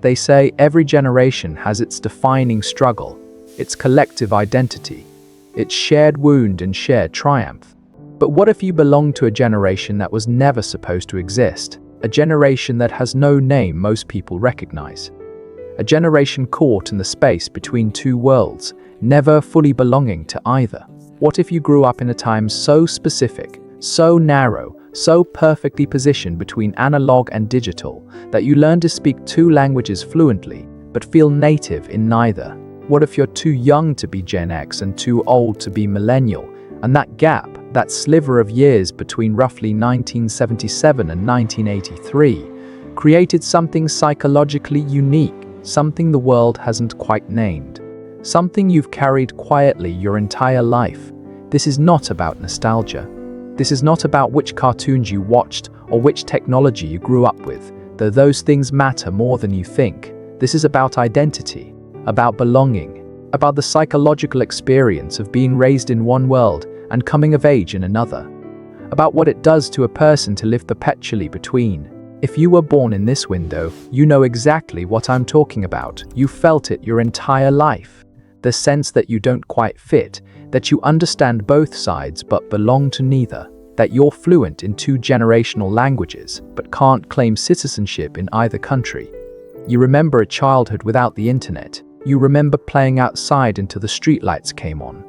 They say every generation has its defining struggle, its collective identity, its shared wound and shared triumph. But what if you belong to a generation that was never supposed to exist? A generation that has no name most people recognize. A generation caught in the space between two worlds, never fully belonging to either. What if you grew up in a time so specific, so narrow, so perfectly positioned between analog and digital, that you learn to speak two languages fluently, but feel native in neither? What if you're too young to be Gen X and too old to be millennial, and that gap, that sliver of years between roughly 1977 and 1983, created something psychologically unique, something the world hasn't quite named, something you've carried quietly your entire life? This is not about nostalgia. This is not about which cartoons you watched or which technology you grew up with, though those things matter more than you think. This is about identity, about belonging, about the psychological experience of being raised in one world and coming of age in another, about what it does to a person to live perpetually between. If you were born in this window, you know exactly what I'm talking about. You felt it your entire life. The sense that you don't quite fit, that you understand both sides but belong to neither, that you're fluent in two generational languages but can't claim citizenship in either country. You remember a childhood without the internet. You remember playing outside until the streetlights came on.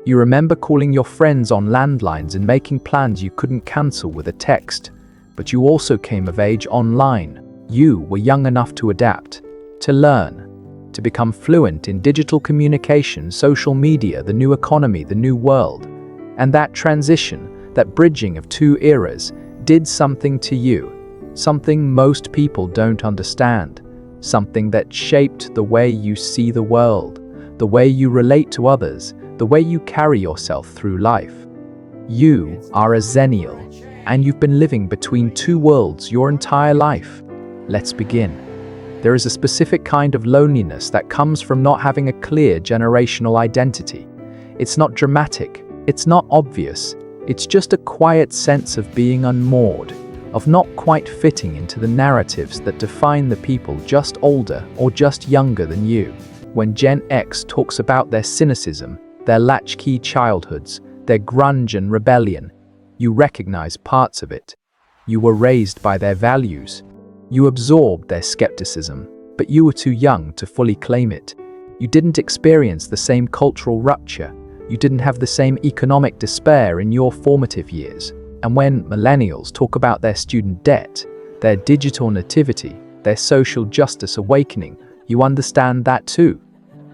You remember calling your friends on landlines and making plans you couldn't cancel with a text. But you also came of age online. You were young enough to adapt, to learn, to become fluent in digital communication, social media, the new economy, the new world. And that transition, that bridging of two eras, did something to you, something most people don't understand, something that shaped the way you see the world, the way you relate to others, the way you carry yourself through life. You are a Xennial, and you've been living between two worlds your entire life. Let's begin. There is a specific kind of loneliness that comes from not having a clear generational identity. It's not dramatic, it's not obvious, it's just a quiet sense of being unmoored, of not quite fitting into the narratives that define the people just older or just younger than you. When Gen X talks about their cynicism, their latchkey childhoods, their grunge and rebellion, you recognize parts of it. You were raised by their values. You absorbed their skepticism, but you were too young to fully claim it. You didn't experience the same cultural rupture. You didn't have the same economic despair in your formative years. And when millennials talk about their student debt, their digital nativity, their social justice awakening, you understand that too.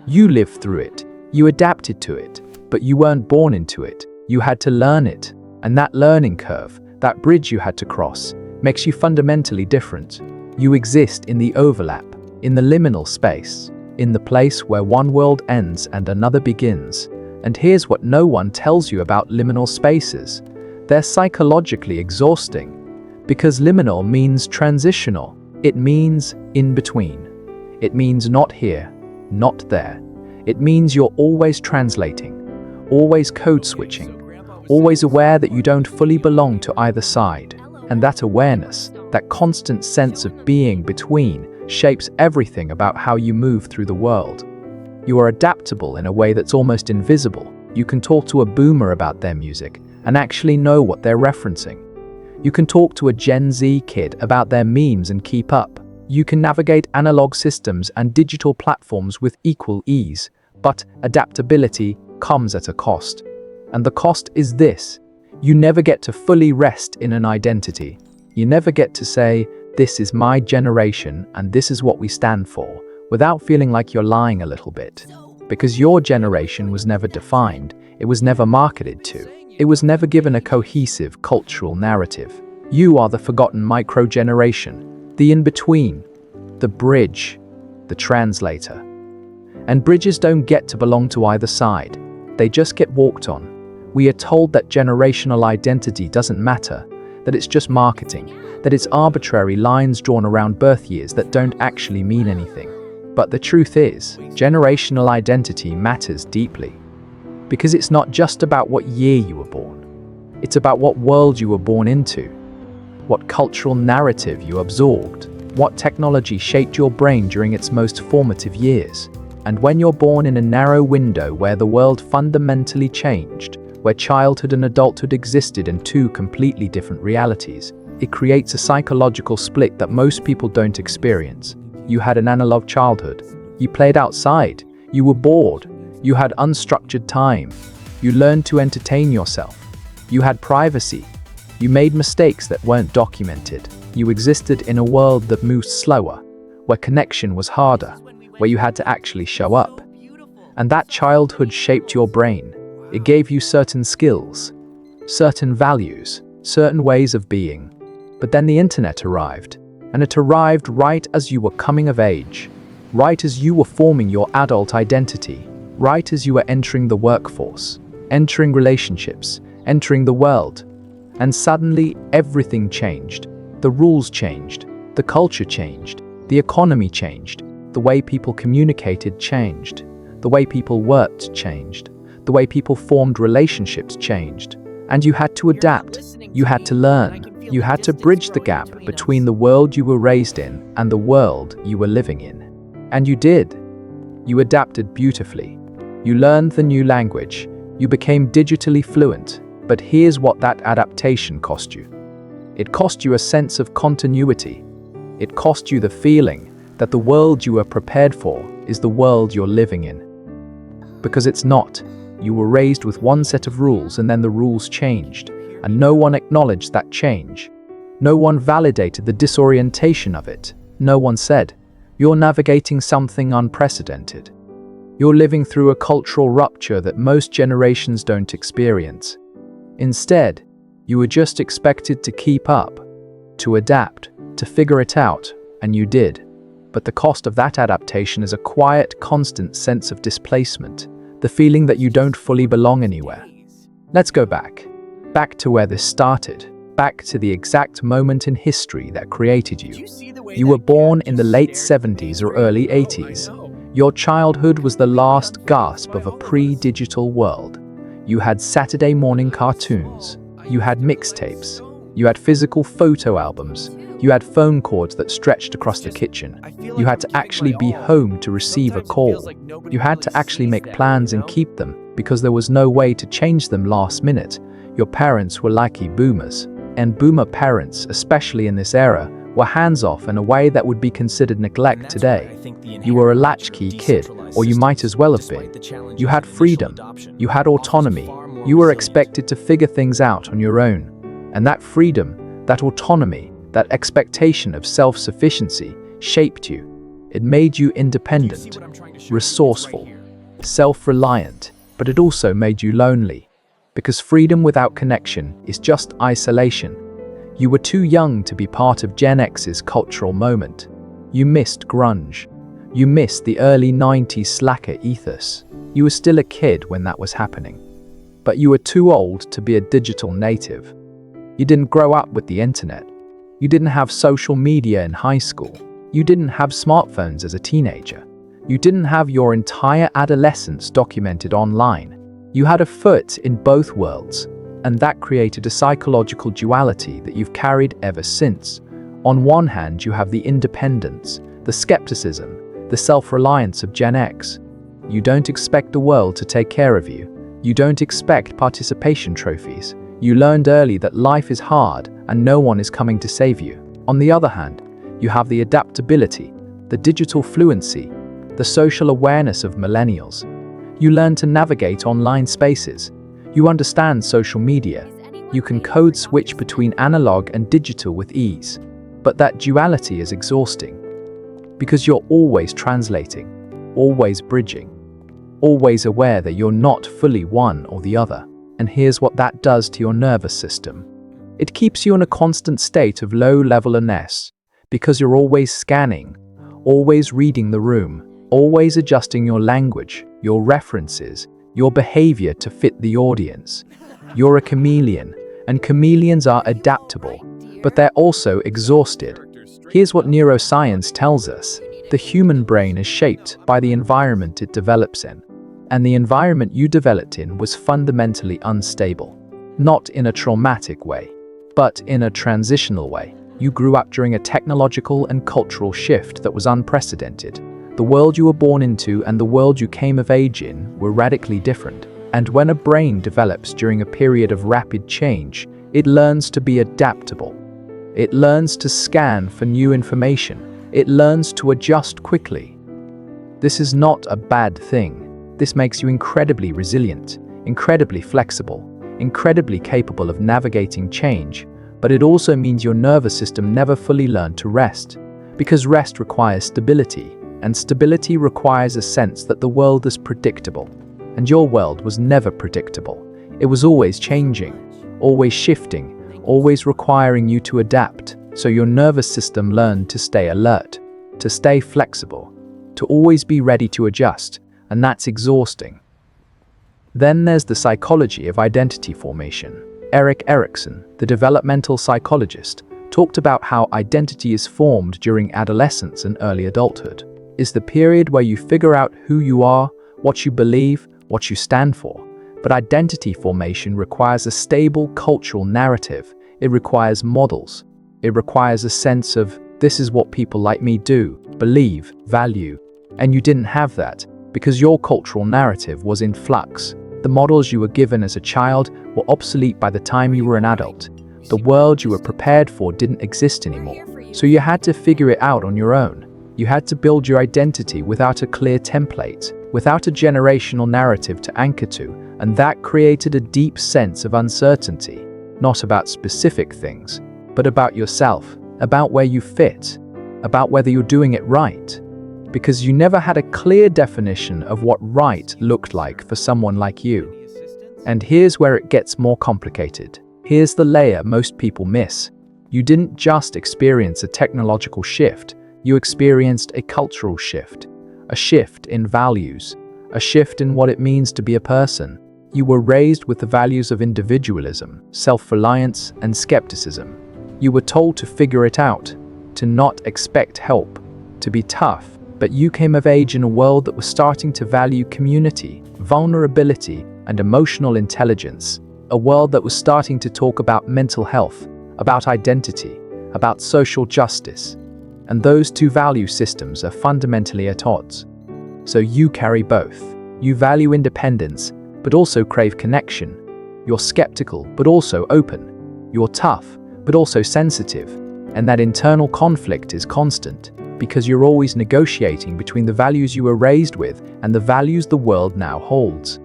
You lived through it. You adapted to it, but you weren't born into it. You had to learn it. And that learning curve, that bridge you had to cross, makes you fundamentally different. You exist in the overlap, in the liminal space, in the place where one world ends and another begins. And here's what no one tells you about liminal spaces. They're psychologically exhausting. Because liminal means transitional. It means in between. It means not here, not there. It means you're always translating, always code switching, always aware that you don't fully belong to either side. And that awareness, that constant sense of being between, shapes everything about how you move through the world. You are adaptable in a way that's almost invisible. You can talk to a boomer about their music and actually know what they're referencing. You can talk to a Gen Z kid about their memes and keep up. You can navigate analog systems and digital platforms with equal ease, but adaptability comes at a cost. And the cost is this: you never get to fully rest in an identity. You never get to say, this is my generation and this is what we stand for, without feeling like you're lying a little bit. Because your generation was never defined, it was never marketed to, it was never given a cohesive cultural narrative. You are the forgotten micro-generation, the in-between, the bridge, the translator. And bridges don't get to belong to either side, they just get walked on. We are told that generational identity doesn't matter, that it's just marketing, that it's arbitrary lines drawn around birth years that don't actually mean anything. But the truth is, generational identity matters deeply. Because it's not just about what year you were born. It's about what world you were born into, what cultural narrative you absorbed, What technology shaped your brain during its most formative years? And when you're born in a narrow window where the world fundamentally changed, where childhood and adulthood existed in two completely different realities, it creates a psychological split that most people don't experience. You had an analog childhood. You played outside. You were bored. You had unstructured time. You learned to entertain yourself. You had privacy. You made mistakes that weren't documented. You existed in a world that moved slower, where connection was harder, where you had to actually show up. And that childhood shaped your brain. It gave you certain skills, certain values, certain ways of being. But then the internet arrived, and it arrived right as you were coming of age, right as you were forming your adult identity, right as you were entering the workforce, entering relationships, entering the world. And suddenly everything changed. The rules changed, the culture changed, the economy changed, the way people communicated changed, the way people worked changed, the way people formed relationships changed. And you had to adapt, you had to learn, you had to bridge the gap between the world you were raised in and the world you were living in. And you did. You adapted beautifully. You learned the new language. You became digitally fluent. But here's what that adaptation cost you. It cost you a sense of continuity. It cost you the feeling that the world you were prepared for is the world you're living in. Because it's not. You were raised with one set of rules and then the rules changed, and no one acknowledged that change. No one validated the disorientation of it. No one said, "You're navigating something unprecedented. You're living through a cultural rupture that most generations don't experience." Instead, you were just expected to keep up, to adapt, to figure it out, and you did. But the cost of that adaptation is a quiet, constant sense of displacement, the feeling that you don't fully belong anywhere. Let's go back to where this started, back to the exact moment in history that created you. You were born in the late 70s or early 80s. Your childhood was the last gasp of a pre-digital world. You had Saturday morning cartoons. You had mixtapes. You had physical photo albums. You had phone cords that stretched across the kitchen. You had to actually be home to receive a call. You had to actually make plans and keep them because there was no way to change them last minute. Your parents were likely boomers. And boomer parents, especially in this era, were hands-off in a way that would be considered neglect today. You were a latchkey kid, or you might as well have been. You had freedom. You had autonomy. You were expected to figure things out on your own. And that freedom, that autonomy, that expectation of self-sufficiency shaped you. It made you independent, resourceful, self-reliant, but it also made you lonely. Because freedom without connection is just isolation. You were too young to be part of Gen X's cultural moment. You missed grunge. You missed the early 90s slacker ethos. You were still a kid when that was happening. But you were too old to be a digital native. You didn't grow up with the internet. You didn't have social media in high school. You didn't have smartphones as a teenager. You didn't have your entire adolescence documented online. You had a foot in both worlds, and that created a psychological duality that you've carried ever since. On one hand, you have the independence, the skepticism, the self-reliance of Gen X. You don't expect the world to take care of you. You don't expect participation trophies. You learned early that life is hard and no one is coming to save you. On the other hand, you have the adaptability, the digital fluency, the social awareness of millennials. You learn to navigate online spaces. You understand social media. You can code switch between analog and digital with ease. But that duality is exhausting. Because you're always translating, always bridging, always aware that you're not fully one or the other. And here's what that does to your nervous system. It keeps you in a constant state of low level awareness, because you're always scanning, always reading the room, always adjusting your language, your references, your behavior to fit the audience. You're a chameleon, and chameleons are adaptable, but they're also exhausted. Here's what neuroscience tells us. The human brain is shaped by the environment it develops in. And the environment you developed in was fundamentally unstable. Not in a traumatic way, but in a transitional way. You grew up during a technological and cultural shift that was unprecedented. The world you were born into and the world you came of age in were radically different. And when a brain develops during a period of rapid change, it learns to be adaptable. It learns to scan for new information. It learns to adjust quickly. This is not a bad thing. This makes you incredibly resilient, incredibly flexible, incredibly capable of navigating change, but it also means your nervous system never fully learned to rest, because rest requires stability, and stability requires a sense that the world is predictable. And your world was never predictable. It was always changing, always shifting, always requiring you to adapt, so your nervous system learned to stay alert, to stay flexible, to always be ready to adjust, and that's exhausting. Then there's the psychology of identity formation. Erik Erikson, the developmental psychologist, talked about how identity is formed during adolescence and early adulthood. It's the period where you figure out who you are, what you believe, what you stand for. But identity formation requires a stable cultural narrative. It requires models. It requires a sense of, this is what people like me do, believe, value. And you didn't have that, because your cultural narrative was in flux. The models you were given as a child were obsolete by the time you were an adult. The world you were prepared for didn't exist anymore. So you had to figure it out on your own. You had to build your identity without a clear template, without a generational narrative to anchor to, and that created a deep sense of uncertainty, not about specific things, but about yourself, about where you fit, about whether you're doing it right. Because you never had a clear definition of what right looked like for someone like you. And here's where it gets more complicated. Here's the layer most people miss. You didn't just experience a technological shift, you experienced a cultural shift. A shift in values, a shift in what it means to be a person. You were raised with the values of individualism, self-reliance, and skepticism. You were told to figure it out, to not expect help, to be tough, but you came of age in a world that was starting to value community, vulnerability, and emotional intelligence, a world that was starting to talk about mental health, about identity, about social justice. And those two value systems are fundamentally at odds. So you carry both. You value independence, but also crave connection. You're skeptical, but also open. You're tough, but also sensitive. And that internal conflict is constant, because you're always negotiating between the values you were raised with and the values the world now holds.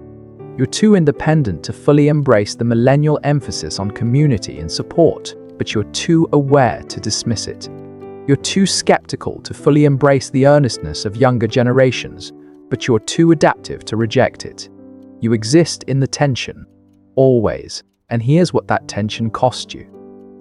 You're too independent to fully embrace the millennial emphasis on community and support, but you're too aware to dismiss it. You're too skeptical to fully embrace the earnestness of younger generations, but you're too adaptive to reject it. You exist in the tension, always, and here's what that tension cost you.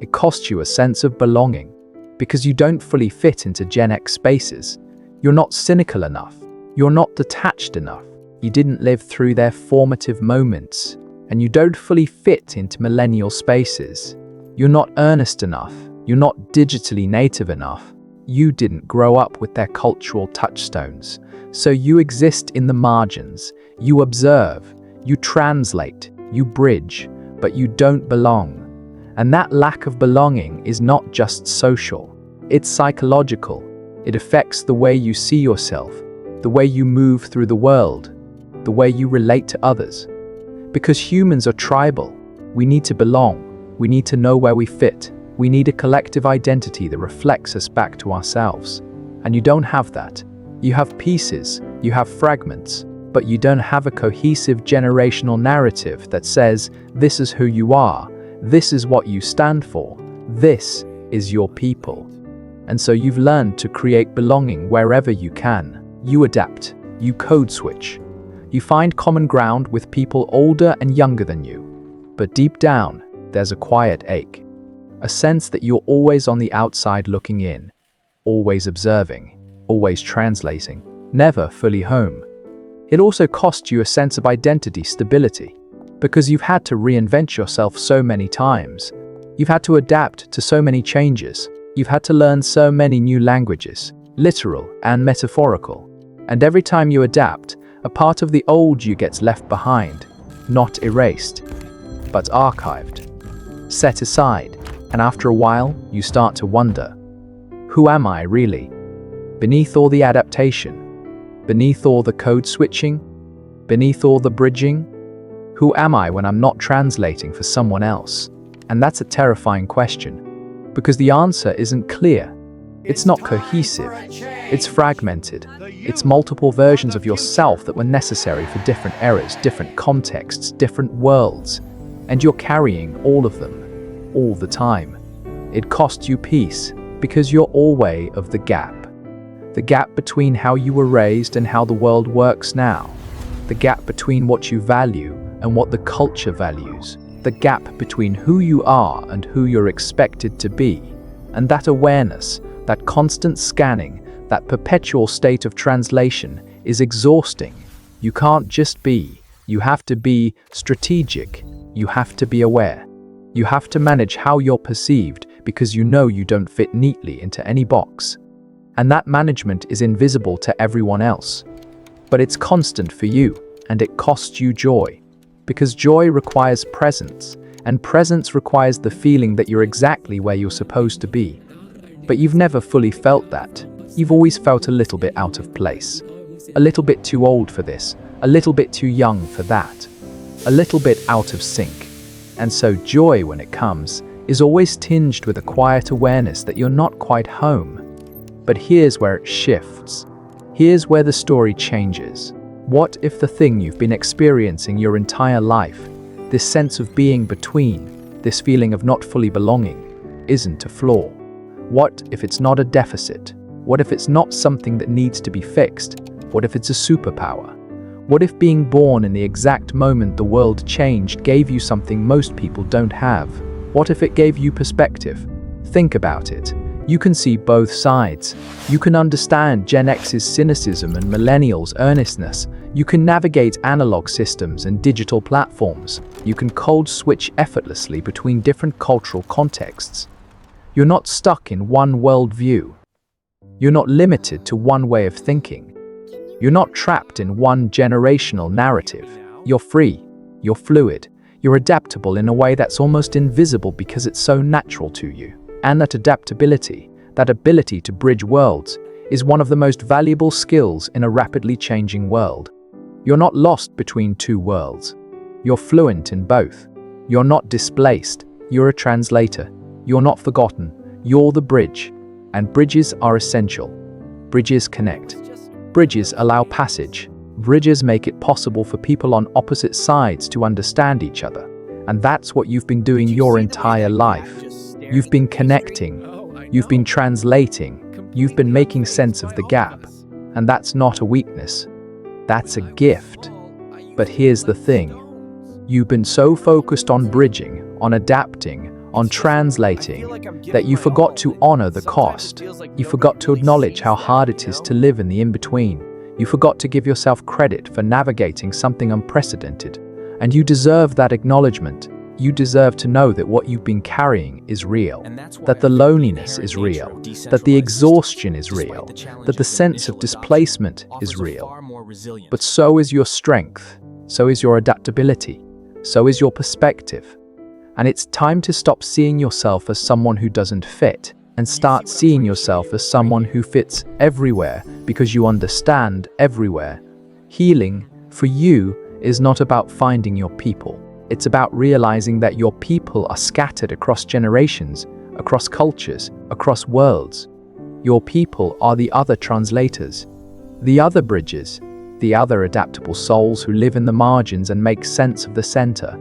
It cost you a sense of belonging, because you don't fully fit into Gen X spaces. You're not cynical enough. You're not detached enough. You didn't live through their formative moments, and you don't fully fit into millennial spaces. You're not earnest enough. You're not digitally native enough. You didn't grow up with their cultural touchstones. So you exist in the margins. You observe, you translate, you bridge, but you don't belong. And that lack of belonging is not just social. It's psychological. It affects the way you see yourself, the way you move through the world, the way you relate to others. Because humans are tribal. We need to belong. We need to know where we fit. We need a collective identity that reflects us back to ourselves. And you don't have that. You have pieces, you have fragments, but you don't have a cohesive generational narrative that says, this is who you are, this is what you stand for, this is your people. And so you've learned to create belonging wherever you can. You adapt, you code switch. You find common ground with people older and younger than you. But deep down, there's a quiet ache. A sense that you're always on the outside looking in, always observing, always translating, never fully home. It also costs you a sense of identity stability, because you've had to reinvent yourself so many times. You've had to adapt to so many changes. You've had to learn so many new languages, literal and metaphorical. And every time you adapt, a part of the old you gets left behind, not erased, but archived, set aside, And after a while, you start to wonder, who am I really? Beneath all the adaptation, beneath all the code switching, beneath all the bridging, who am I when I'm not translating for someone else? And that's a terrifying question, because the answer isn't clear. It's not cohesive. It's fragmented. It's multiple versions of yourself that were necessary for different eras, different contexts, different worlds. And you're carrying all of them, all the time. It costs you peace, because you're always of the gap. The gap between how you were raised and how the world works now. The gap between what you value and what the culture values. The gap between who you are and who you're expected to be. And that awareness, that constant scanning, that perpetual state of translation is exhausting. You can't just be. You have to be strategic. You have to be aware. You have to manage how you're perceived because you know you don't fit neatly into any box. And that management is invisible to everyone else. But it's constant for you, and it costs you joy. Because joy requires presence, and presence requires the feeling that you're exactly where you're supposed to be. But you've never fully felt that. You've always felt a little bit out of place. A little bit too old for this, a little bit too young for that. A little bit out of sync. And so joy, when it comes, is always tinged with a quiet awareness that you're not quite home. But here's where it shifts. Here's where the story changes. What if the thing you've been experiencing your entire life, this sense of being between, this feeling of not fully belonging, isn't a flaw? What if it's not a deficit? What if it's not something that needs to be fixed? What if it's a superpower? What if being born in the exact moment the world changed gave you something most people don't have? What if it gave you perspective? Think about it. You can see both sides. You can understand Gen X's cynicism and millennials' earnestness. You can navigate analog systems and digital platforms. You can code switch effortlessly between different cultural contexts. You're not stuck in one worldview. You're not limited to one way of thinking. You're not trapped in one generational narrative. You're free. You're fluid. You're adaptable in a way that's almost invisible because it's so natural to you. And that adaptability, that ability to bridge worlds, is one of the most valuable skills in a rapidly changing world. You're not lost between two worlds. You're fluent in both. You're not displaced. You're a translator. You're not forgotten. You're the bridge. And bridges are essential. Bridges connect. Bridges allow passage. Bridges make it possible for people on opposite sides to understand each other. And that's what you've been doing your entire life. You've been connecting. You've been translating. You've been making sense of the gap. And that's not a weakness. That's a gift. But here's the thing. You've been so focused on bridging, on adapting, on translating, that you forgot to honor the cost. You forgot to acknowledge how hard it is to live in the in-between. You forgot to give yourself credit for navigating something unprecedented. And you deserve that acknowledgement. You deserve to know that what you've been carrying is real, that the loneliness is real, that the exhaustion is real, that the sense of displacement is real. But so is your strength, so is your adaptability, so is your perspective. And it's time to stop seeing yourself as someone who doesn't fit and start seeing yourself as someone who fits everywhere because you understand everywhere. Healing, for you, is not about finding your people. It's about realizing that your people are scattered across generations, across cultures, across worlds. Your people are the other translators, the other bridges, the other adaptable souls who live in the margins and make sense of the center.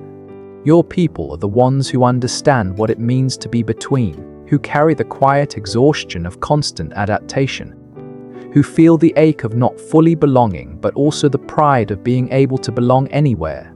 Your people are the ones who understand what it means to be between, who carry the quiet exhaustion of constant adaptation, who feel the ache of not fully belonging but also the pride of being able to belong anywhere.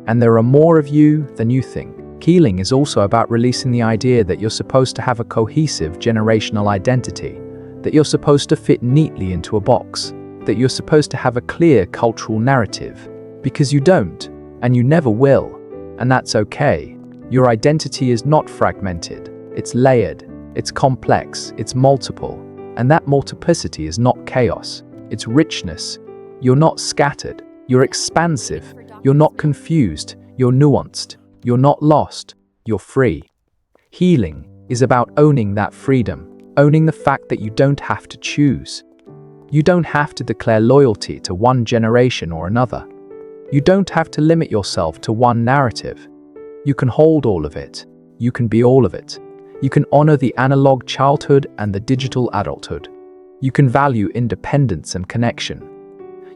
And there are more of you than you think. Healing is also about releasing the idea that you're supposed to have a cohesive generational identity, that you're supposed to fit neatly into a box, that you're supposed to have a clear cultural narrative, because you don't, and you never will. And that's okay. Your identity is not fragmented. It's layered. It's complex. It's multiple. And that multiplicity is not chaos. It's richness. You're not scattered. You're expansive. You're not confused. You're nuanced. You're not lost. You're free. Healing is about owning that freedom, owning the fact that you don't have to choose. You don't have to declare loyalty to one generation or another. You don't have to limit yourself to one narrative. You can hold all of it. You can be all of it. You can honor the analog childhood and the digital adulthood. You can value independence and connection.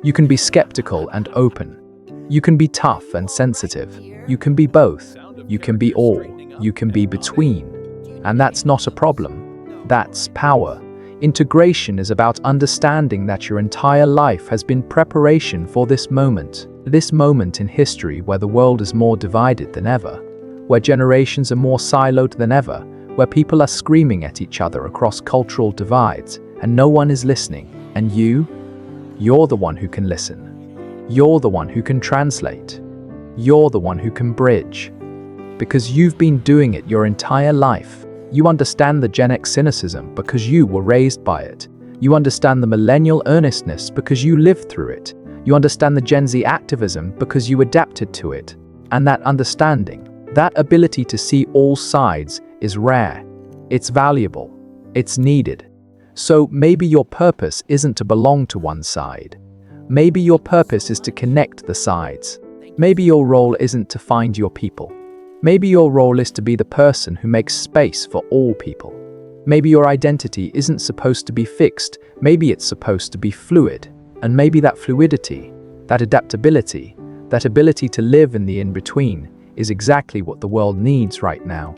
You can be skeptical and open. You can be tough and sensitive. You can be both. You can be all. You can be between. And that's not a problem. That's power. Integration is about understanding that your entire life has been preparation for this moment in history where the world is more divided than ever, where generations are more siloed than ever, where people are screaming at each other across cultural divides, and no one is listening. And you're the one who can listen. You're the one who can translate. You're the one who can bridge. Because you've been doing it your entire life. You understand the Gen X cynicism because you were raised by it. You understand the millennial earnestness because you lived through it. You understand the Gen Z activism because you adapted to it. And that understanding, that ability to see all sides, is rare. It's valuable. It's needed. So maybe your purpose isn't to belong to one side. Maybe your purpose is to connect the sides. Maybe your role isn't to find your people. Maybe your role is to be the person who makes space for all people. Maybe your identity isn't supposed to be fixed. Maybe it's supposed to be fluid. And maybe that fluidity, that adaptability, that ability to live in the in-between is exactly what the world needs right now.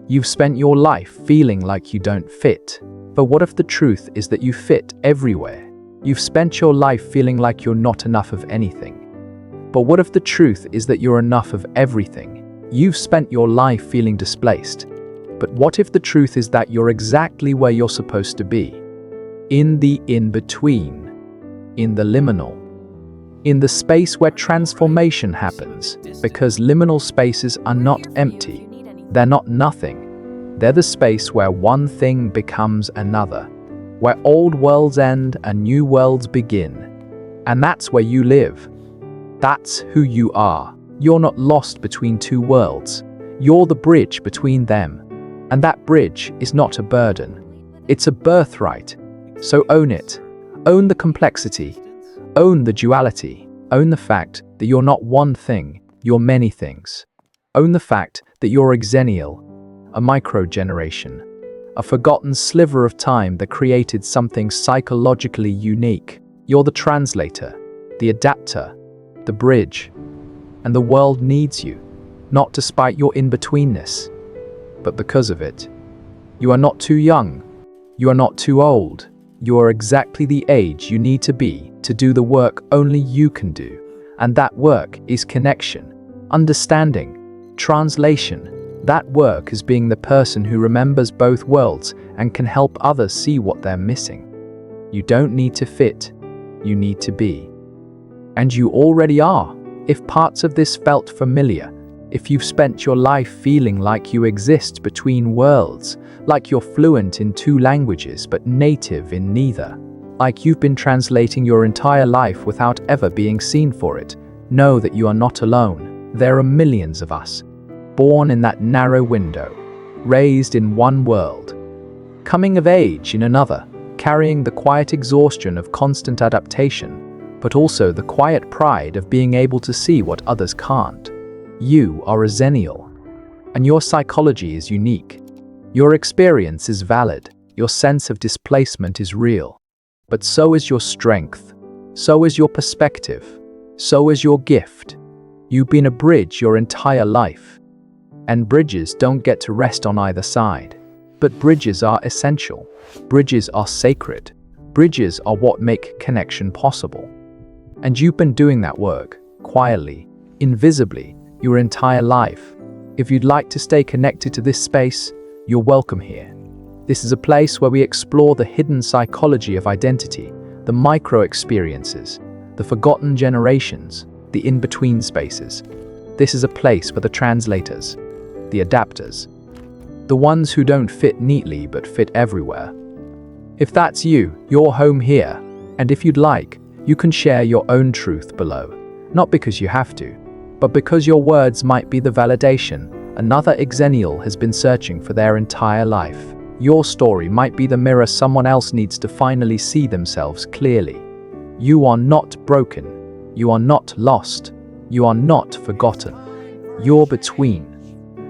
You've spent your life feeling like you don't fit. But what if the truth is that you fit everywhere? You've spent your life feeling like you're not enough of anything. But what if the truth is that you're enough of everything? You've spent your life feeling displaced. But what if the truth is that you're exactly where you're supposed to be? In the in-between. In the liminal. In the space where transformation happens. Because liminal spaces are not empty. They're not nothing. They're the space where one thing becomes another. Where old worlds end and new worlds begin. And that's where you live. That's who you are. You're not lost between two worlds. You're the bridge between them. And that bridge is not a burden. It's a birthright. So own it. Own the complexity. Own the duality. Own the fact that you're not one thing, you're many things. Own the fact that you're a Xennial, a micro-generation, a forgotten sliver of time that created something psychologically unique. You're the translator, the adapter, the bridge. And the world needs you, not despite your in-betweenness, but because of it. You are not too young. You are not too old. You are exactly the age you need to be to do the work only you can do. And that work is connection, understanding, translation. That work is being the person who remembers both worlds and can help others see what they're missing. You don't need to fit. You need to be. And you already are. If parts of this felt familiar, if you've spent your life feeling like you exist between worlds, like you're fluent in two languages but native in neither, like you've been translating your entire life without ever being seen for it, know that you are not alone. There are millions of us, born in that narrow window, raised in one world, coming of age in another, carrying the quiet exhaustion of constant adaptation, but also the quiet pride of being able to see what others can't. You are a Xennial, and your psychology is unique. Your experience is valid. Your sense of displacement is real. But so is your strength. So is your perspective. So is your gift. You've been a bridge your entire life. And bridges don't get to rest on either side. But bridges are essential. Bridges are sacred. Bridges are what make connection possible. And you've been doing that work, quietly, invisibly, your entire life. If you'd like to stay connected to this space, you're welcome here. This is a place where we explore the hidden psychology of identity, the micro-experiences, the forgotten generations, the in-between spaces. This is a place for the translators, the adapters, the ones who don't fit neatly but fit everywhere. If that's you, you're home here. And if you'd like, you can share your own truth below, not because you have to, but because your words might be the validation, Another Xennial has been searching for their entire life. Your story might be the mirror someone else needs to finally see themselves clearly. You are not broken. You are not lost. You are not forgotten. You're between.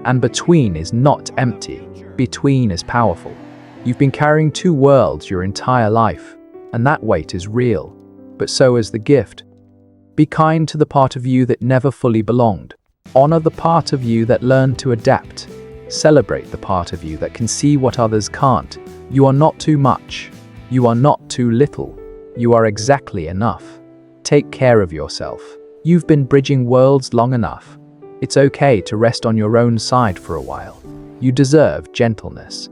And between is not empty. Between is powerful. You've been carrying two worlds your entire life, and that weight is real. But so is the gift. Be kind to the part of you that never fully belonged. Honor the part of you that learned to adapt. Celebrate the part of you that can see what others can't. You are not too much. You are not too little. You are exactly enough. Take care of yourself. You've been bridging worlds long enough. It's okay to rest on your own side for a while. You deserve gentleness.